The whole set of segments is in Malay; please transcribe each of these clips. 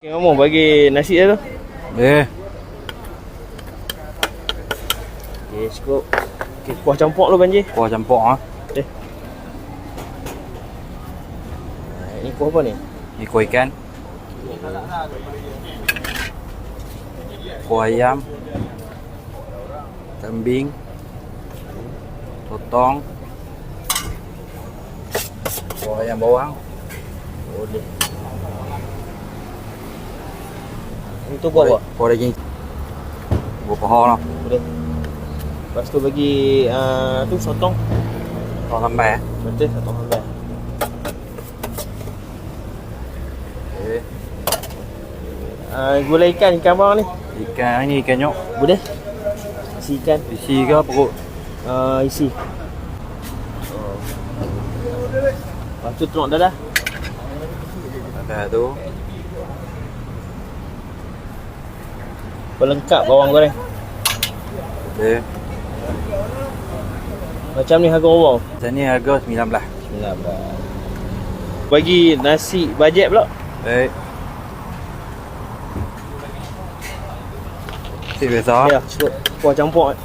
Ngomong bagi nasi dia tu. Okey, cukup. Okey, kuah campur lu Banji. Kuah campur ah. Okey. Ini kuah apa ni? Ni kuah ikan. Kuah ayam. Kambing. Totong. Kuah ayam bawang. Boleh. Itu kuah apa? Kuah daging. Kuah pohon lah. Boleh. Lepas tu bagi tu sotong. Kuah sambal eh. Betul, sotong sambal. Okay. Gulai ikan apa ni? Ikan ni ikan nyok. Boleh. Isi ikan. Isi ke perut? Isi. Lepas tu telur dadah. Ada tu. Pelengkap bawang goreng. Okay. Macam ni harga bawang. Macam ni harga 19. Bagi nasi bajet pula. Baik. Nasi biasa. Ya, cukup kuah campur.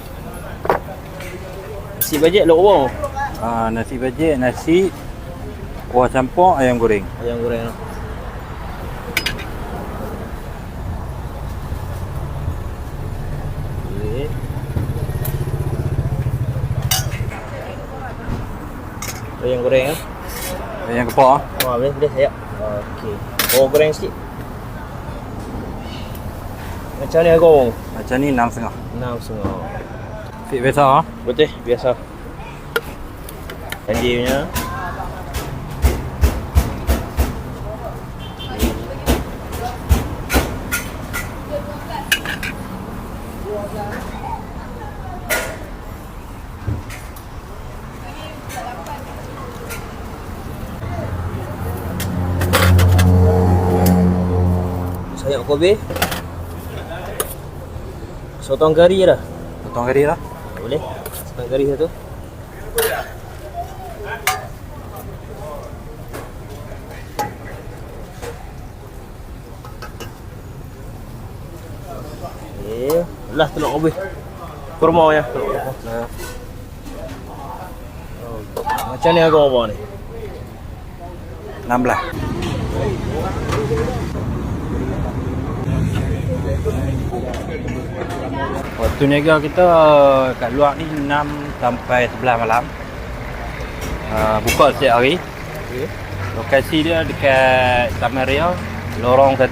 Nasi bajet lok bawang. Nasi bajet, nasi kuah campur, ayam goreng. Ayam goreng lah. Okay. Ayam goreng lah. Ayam kepak. Boleh saya. Okey. Bawang goreng sikit. Macam ni harga bawang? Macam ni 6,5. 6,5. Fit biasa ah. Betul, biasa. Banji punya. Sayur kobe. Sotong kari dah. Potong kari lah. Boleh. Sotong kari satu. Okey, lah telur kobe. Kurma ya, telur kurma. Macam ni harga apa ni? 16. Waktu niaga kita kat luar ni 6 sampai 11 malam. Buka setiap hari. Okey. Lokasi dia dekat Taman Ria, lorong 1.